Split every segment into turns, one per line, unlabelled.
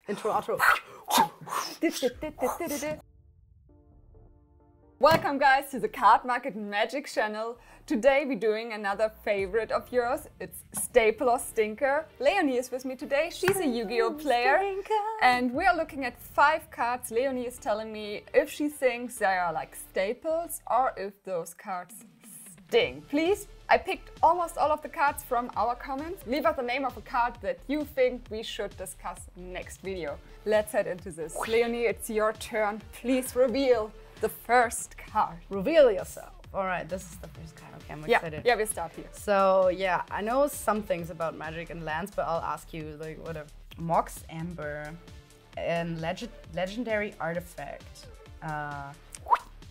Intro, outro.
Welcome guys to the Cardmarket Magic channel. Today we're doing another favorite of yours. It's Staple or Stinker. Leonie is with me today. She's a YuGiOh player. And we are looking at 5 cards. Leonie is telling me if she thinks they are like staples or if those cards stink. Please, I picked almost all of the cards from our comments. Leave us the name of a card that you think we should discuss next video. Let's head into this. Leonie, it's your turn. Please reveal the first card.
Reveal yourself. All right, this is the first card. Okay, I'm excited.
Yeah, we start here.
So yeah, I know some things about magic and lands, but I'll ask you like whatever. Mox Amber, and legendary artifact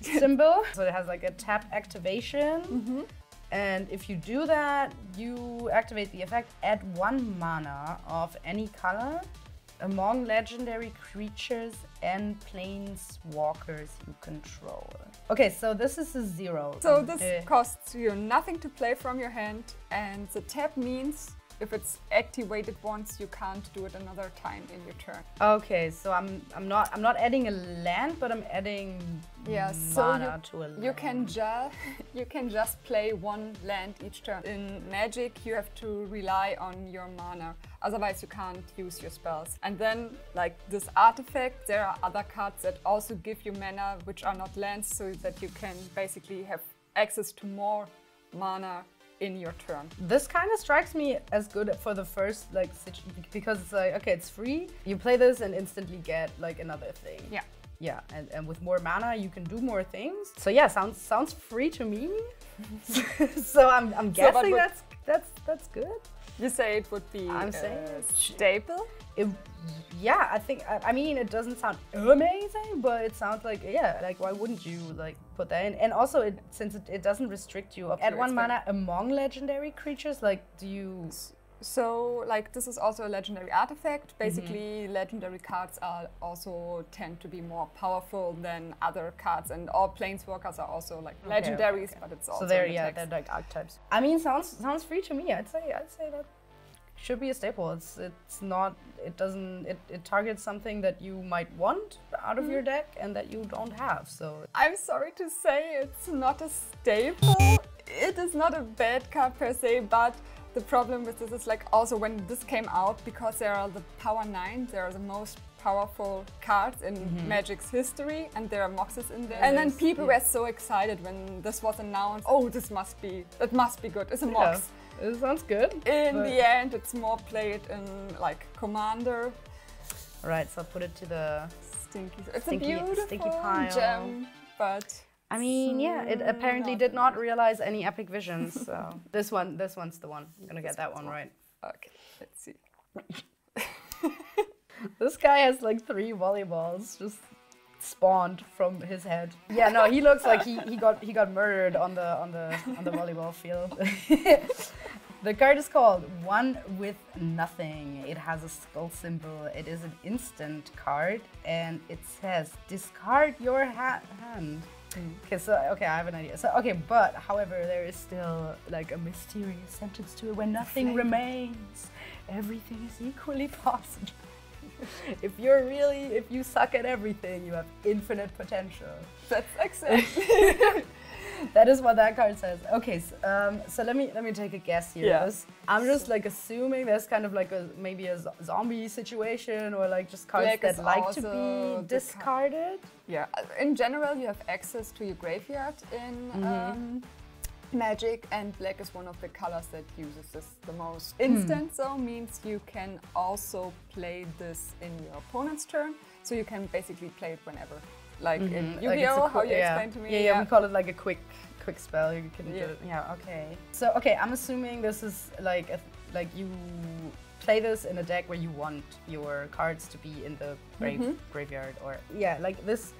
symbol. So it has like a tap activation. And if you do that, you activate the effect, add 1 mana of any color among legendary creatures and planeswalkers you control. Okay, so this is a 0.
So this costs you nothing to play from your hand, and the tap means if it's activated once, you can't do it another time in your turn.
Okay, so I'm not adding a land, but I'm adding mana to a land.
You can just play 1 land each turn. In Magic, you have to rely on your mana. Otherwise, you can't use your spells. And then, like this artifact, there are other cards that also give you mana, which are not lands, so that you can basically have access to more mana in your turn.
This kind of strikes me as good for the first because it's like, okay, it's free. You play this and instantly get like another thing. Yeah, and with more mana you can do more things. So yeah, sounds free to me. So I'm guessing that's good.
You say it would be staple?
Yeah, I mean, it doesn't sound amazing, but it sounds like, yeah, like why wouldn't you like put that in? And also, since it doesn't restrict you, add 1 mana among legendary creatures, like do you...
So, like, this is also a legendary artifact. Basically, legendary cards are also tend to be more powerful than other cards, and all planeswalkers are also like legendaries, but it's also
so they're like archetypes. I mean, sounds free to me. I'd say that should be a staple. It targets something that you might want out of your deck and that you don't have. So
I'm sorry to say it's not a staple. It is not a bad card per se, but the problem with this is like also when this came out, because there are the power 9, they are the most powerful cards in Magic's history, and there are Moxes in there. And then people were so excited when this was announced. Oh, it must be good. It's a Mox.
It sounds good.
In the end, it's more played in like Commander.
Right, so I'll put it to the
It's a beautiful
pile.
gem, but
I mean, yeah, it apparently did not realize any epic visions. So this one's the one. I'm gonna get that one right.
Okay, let's see.
This guy has like 3 volleyballs just spawned from his head. Yeah, no, he looks like he got murdered on the volleyball field. The card is called One with Nothing. It has a skull symbol. It is an instant card, and it says discard your hand. Okay, so I have an idea. So but however, there is still like a mysterious sentence to it: when nothing remains, everything is equally possible. If you suck at everything, you have infinite potential.
That's exactly.
That is what that card says. Okay, so let me take a guess here.
Yeah.
I'm just like assuming there's kind of like maybe a zombie situation, or like just cards that like to be discarded.
Yeah, in general you have access to your graveyard in Magic, and black is one of the colors that uses this the most. Instant though means you can also play this in your opponent's turn, so you can basically play it whenever. Like in YuGiOh, how you explained to me.
Yeah, we call it like a quick spell. You can do it. Yeah, okay. So I'm assuming this is like you play this in a deck where you want your cards to be in the graveyard, or like this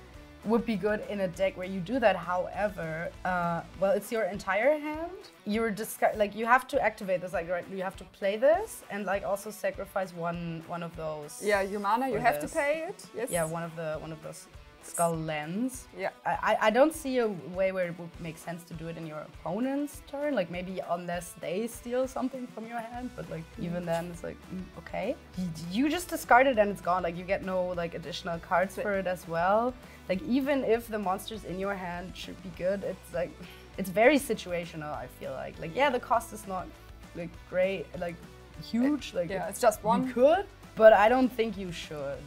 would be good in a deck where you do that. However, well, it's your entire hand. You're you have to activate this, like, right? You have to play this and like also sacrifice one of those.
Yeah, your mana. You have to pay it. Yes.
Yeah, one of those skull lens.
Yeah.
I don't see a way where it would make sense to do it in your opponent's turn. Like maybe unless they steal something from your hand, but like even then it's like, okay. You just discard it and it's gone. Like you get no like additional cards for it as well. Like even if the monsters in your hand should be good, it's like, it's very situational, I feel like. Like yeah, the cost is not like great, like huge. Like
yeah, it's just one.
You could, but I don't think you should.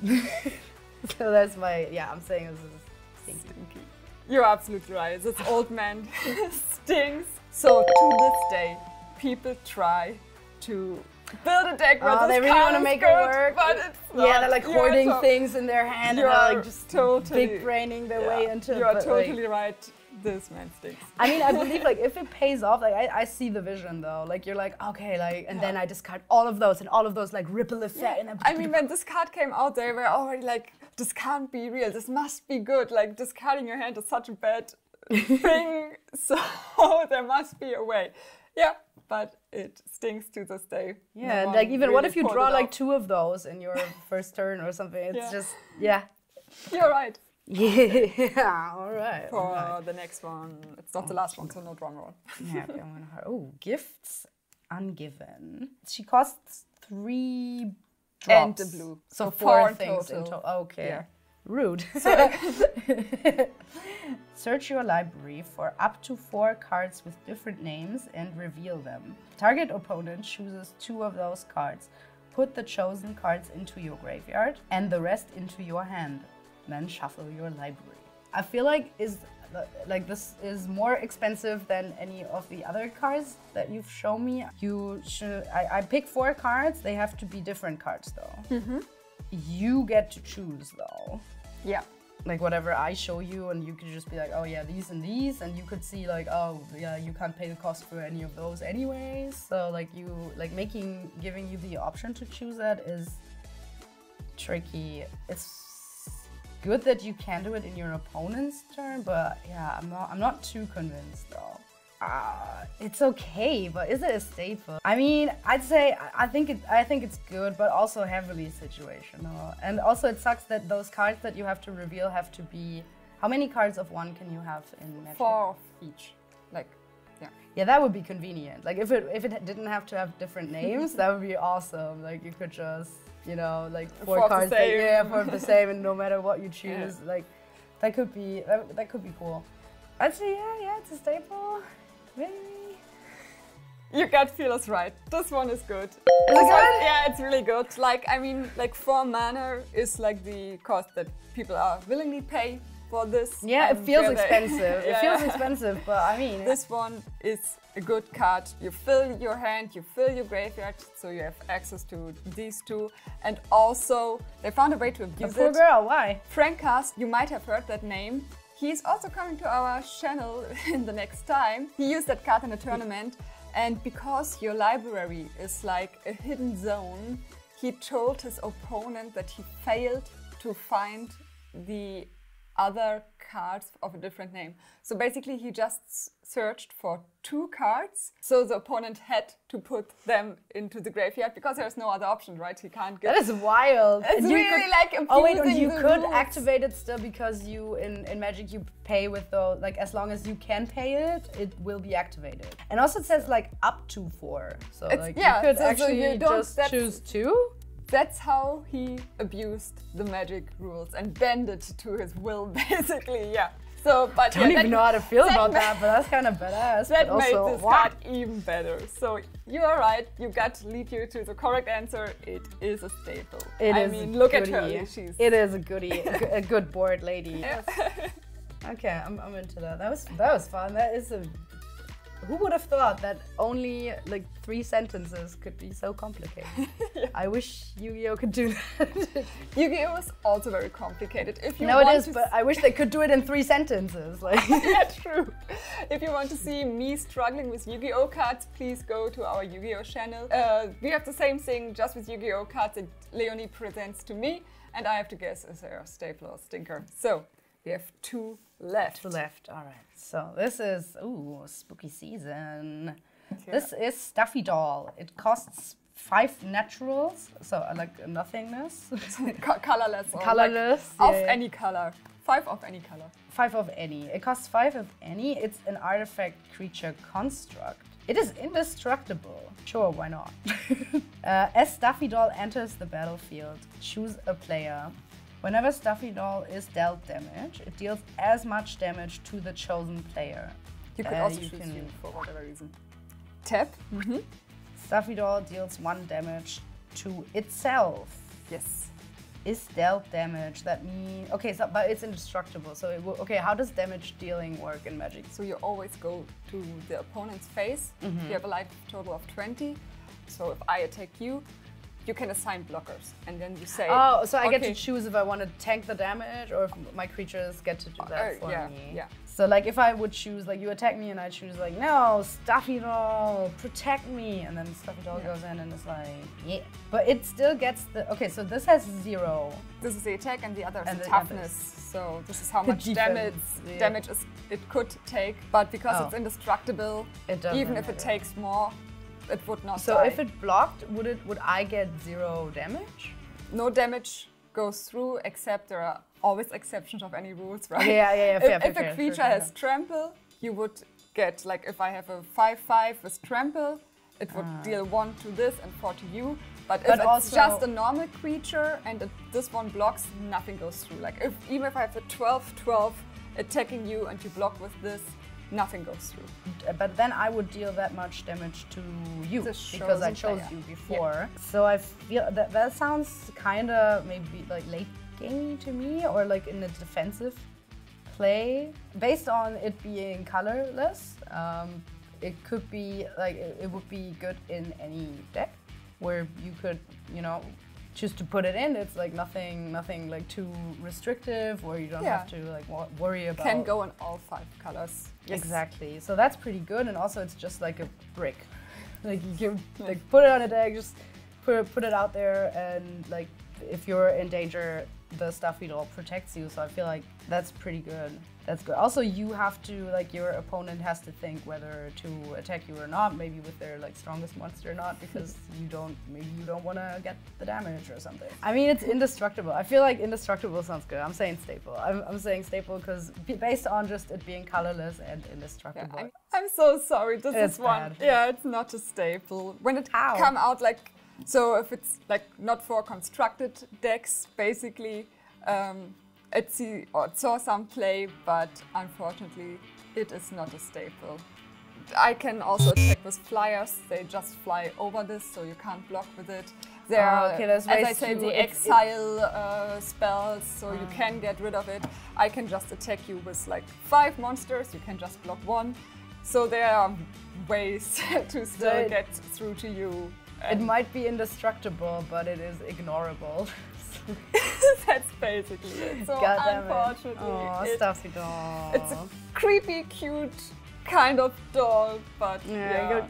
So that's my, yeah, I'm saying this is stinky.
You're absolutely right. This old man stinks. So to this day, people try to build a deck where
they really want to make it work,
but it's not.
Yeah, they're like hoarding things in their hand and they're like just
totally
big braining their way into it.
You are totally right. This man stinks.
I mean, I believe like if it pays off, like I see the vision though. Like you're like, okay, like, and then I discard all of those and all of those like ripple effect. And
I mean, when this card came out, they were already like, this can't be real. This must be good. Like discarding your hand is such a bad thing. So there must be a way. Yeah, but it stinks to this day.
Yeah, and like even what if you draw like 2 of those in your first turn or something? It's just, yeah.
You're right.
Yeah, all right.
For the next one, it's not the last one, so no drum roll.
Yeah, okay, I'm gonna. Oh, gifts ungiven. She costs 3 drops.
And the blue.
So 4 things in total. Okay.
Yeah.
Rude. Search your library for up to 4 cards with different names and reveal them. Target opponent chooses 2 of those cards. Put the chosen cards into your graveyard and the rest into your hand. Then shuffle your library. I feel like this is more expensive than any of the other cards that you've shown me. You should. I pick 4 cards. They have to be different cards though. Mm-hmm. You get to choose though.
Yeah.
Like whatever I show you, and you could just be like, oh yeah, these and these, and you could see like, oh yeah, you can't pay the cost for any of those anyways. So like giving you the option to choose that is tricky. It's good that you can do it in your opponent's turn, but yeah, I'm not too convinced though. It's okay, but is it a staple? I mean, I'd say I think it's good, but also heavily situational. And also it sucks that those cards that you have to reveal have to be, how many cards of one can you have in Magic?
4 each. Like, yeah.
Yeah, that would be convenient. Like if it didn't have to have different names, that would be awesome. Like you could just, you know, like 4 cards that the same, and no matter what you choose, like that could be cool. I'd say yeah, it's a staple. Maybe.
Your gut feel is right. This one is good.
Is it good?
Yeah, it's really good. Like, I mean, like 4 mana is like the cost that people are willingly pay for this.
Yeah, it feels expensive. It feels expensive, but I mean,
this one is a good card. You fill your hand, you fill your graveyard, so you have access to these 2. And also, they found a way to abuse it.
Poor girl, why?
Frank Cast, you might have heard that name. He's also coming to our channel in the next time. He used that card in a tournament, and because your library is like a hidden zone, he told his opponent that he failed to find the other cards of a different name. So basically he just searched for 2 cards, so the opponent had to put them into the graveyard because there's no other option, right? He can't get...
That is wild.
It's really like abusing.
Oh wait, and you could activate it still because you, in Magic, you pay with the, like as long as you can pay it, it will be activated. And also it says like up to 4. So like you could actually just choose 2.
That's how he abused the Magic rules and bent it to his will, basically, yeah. So, but
I don't even know how to feel about that, but that's kind of badass.
That made this card even better. So you are right. Your gut lead you to the correct answer. It is a staple. I mean, look at her.
It is a goodie, a good board lady.
Yeah.
Okay, I'm into that. That was fun. That is a. Who would have thought that only like 3 sentences could be so complicated? Yeah. I wish YuGiOh could do that.
YuGiOh is also very complicated. If you
no, it is, but I wish they could do it in 3 sentences. Like.
Yeah, true. If you want to see me struggling with YuGiOh cards, please go to our YuGiOh channel. We have the same thing, just with YuGiOh cards that Leonie presents to me, and I have to guess is there a staple or stinker. So we have 2 left.
2 left, all right. So this is, ooh, spooky season. Yeah. This is Stuffy Doll. It costs 5 naturals, so like nothingness.
Colorless.
Colorless.
Like of any color. 5 of any color.
5 of any. It costs 5 of any. It's an artifact creature construct. It is indestructible. Sure, why not? As Stuffy Doll enters the battlefield, choose a player. Whenever Stuffy Doll is dealt damage, it deals as much damage to the chosen player.
You could also choose you for whatever reason. Tap.
Stuffy Doll deals 1 damage to itself.
Yes.
Is dealt damage. That means okay, so but it's indestructible. So it will, okay, how does damage dealing work in Magic?
So you always go to the opponent's face. You have a life total of 20. So if I attack you, you can assign blockers, and then you say.
Oh, so I get to choose if I want to tank the damage or if my creatures get to do that for me.
Yeah.
So like if I would choose, like you attack me and I choose like, no, Stuffy Doll, protect me. And then Stuffy Doll goes in and it's like, yeah. But it still gets the, okay, so this has 0.
This is the attack and the other is
And
the
the
toughness. So this is how much damage it could take. But because it's indestructible, even if it takes more, it would not die.
So if it blocked, would I get 0 damage?
No damage goes through, except there are always exceptions of any rules, right?
Yeah.
If a creature has trample, you would get, like if I have a 5/5 with trample, it would deal 1 to this and 4 to you. But if it's just a normal creature and this one blocks, nothing goes through. Like even if I have a 12/12 attacking you and you block with this, nothing goes through.
But then I would deal that much damage to you because I chose you before. Yeah. So I feel that sounds kind of maybe like late gamey to me, or like in a defensive play. Based on it being colorless, it could be like it would be good in any deck where you could, you know, choose to put it in. It's like nothing like too restrictive, or you don't have to like worry about.
Can go in all 5 colors.
Yes. Exactly. So that's pretty good, and also it's just like a brick. Like you can like put it on a deck, just put it out there, and like if you're in danger, the Stuffy Doll protects you. So I feel like that's pretty good. That's good. Also, you have to, like, your opponent has to think whether to attack you or not, maybe with their like strongest monster or not, because maybe you don't want to get the damage or something. I mean, it's indestructible. I feel like indestructible sounds good. I'm saying staple. I'm saying staple because based on just it being colorless and indestructible.
Yeah, I'm so sorry. This is one.
Bad.
Yeah, it's not a staple. When it come out like, so if it's like not for constructed decks, basically. It saw some play, but unfortunately it is not a staple. I can also attack with flyers. They just fly over this, so you can't block with it. There are, as I said, the exile spells, so you can get rid of it. I can just attack you with like 5 monsters, you can just block 1. So there are ways to still get through to you.
It might be indestructible, but it is ignorable.
That's basically it. So unfortunately,
Stuffy Doll.
It's a creepy, cute kind of doll, but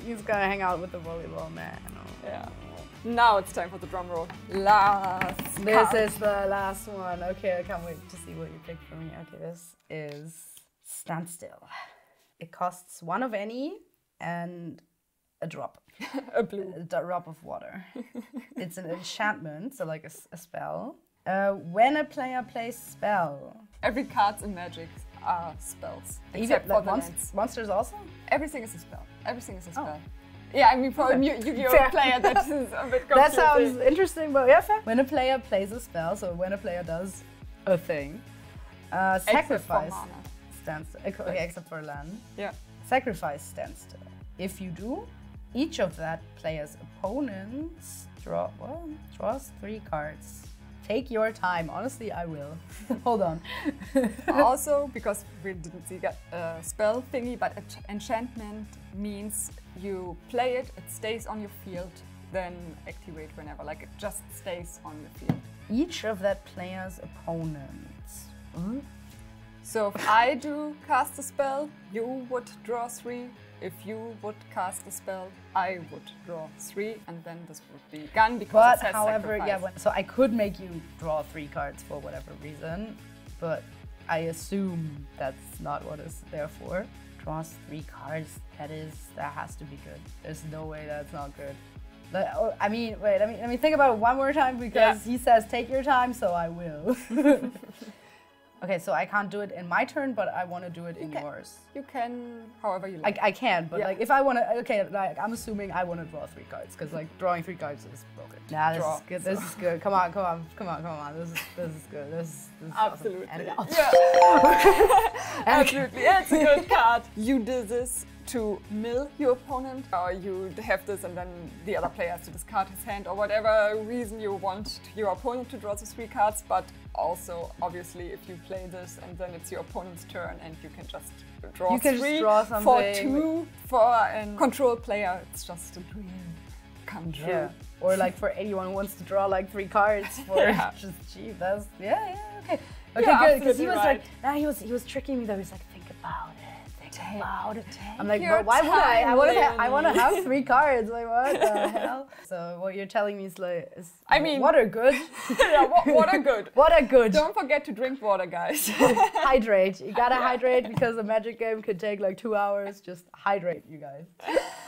he's gonna hang out with the volleyball man.
Yeah. Now it's time for the drum roll.
This is the last one. Okay, I can't wait to see what you picked for me. Okay, this is Standstill. It costs 1 of any and a drop.
A blue.
A drop of water. It's an enchantment, so like a spell. When a player plays spell.
Every card in Magic are spells.
Except for the monsters also?
Everything is a spell. Everything is a spell. Yeah, I mean for a YuGiOh player that is a bit confusing.
That sounds interesting, but yeah, fair. When a player plays a spell, so when a player does a thing, sacrifice Standstill. Okay, except for land.
Yeah.
Sacrifice Standstill. If you do, each of that player's opponents draws 3 cards. Take your time. Honestly, I will. Hold on.
Also, because we didn't see a spell thingy, but enchantment means you play it, it stays on your field, then activate whenever. Like it just stays on your field.
Each of that player's opponents.
So if I do cast a spell, you would draw 3. If you would cast a spell, I would draw 3, and then this would be gone because it says
however,
sacrifice.
so I could make you draw 3 cards for whatever reason, but I assume that's not what it's there for. Draws 3 cards. That has to be good. There's no way that's not good. I mean, wait. Let me think about it one more time because he says take your time, so I will. Okay, so I can't do it in my turn, but I want to do it in yours.
You can, however you like.
I can, but like if I want to, okay, like I'm assuming I want to draw 3 cards because like drawing 3 cards is broken. Nah, this is good. This is good. Come on. This is good. This is
absolutely.
Awesome.
Yeah. Absolutely. It's a good card. You do this to mill your opponent, or you have this and then the other player has to discard his hand, or whatever reason you want your opponent to draw the 3 cards, but also obviously if you play this and then it's your opponent's turn and you can just draw 3 for 2 for a control player. It's just a dream come true.
Yeah. Or like for anyone who wants to draw like 3 cards for just cheap. That's okay. Okay, good. Because he was like, nah, he was tricking me though. He's like, think about it. I'm like, but why would I? I want to have 3 cards. Like, what the hell? So what you're telling me is like,
I mean,
water good?
Yeah, water good.
Water good.
Don't forget to drink water, guys.
Hydrate. You gotta hydrate because the Magic game could take like 2 hours. Just hydrate, you guys.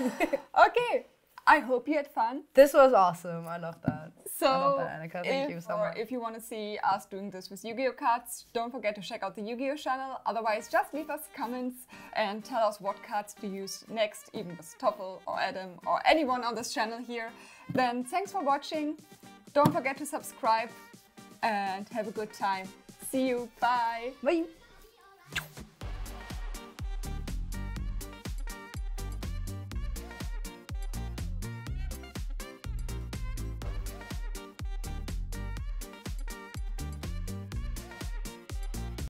Okay. I hope you had fun.
This was awesome. I love that.
So,
I love that, Anika. Thank you so much.
If you want to see us doing this with YuGiOh cards, don't forget to check out the YuGiOh channel. Otherwise, just leave us comments and tell us what cards to use next, even with Stoffel or Adam or anyone on this channel here. Then thanks for watching. Don't forget to subscribe and have a good time. See you. Bye.
Bye.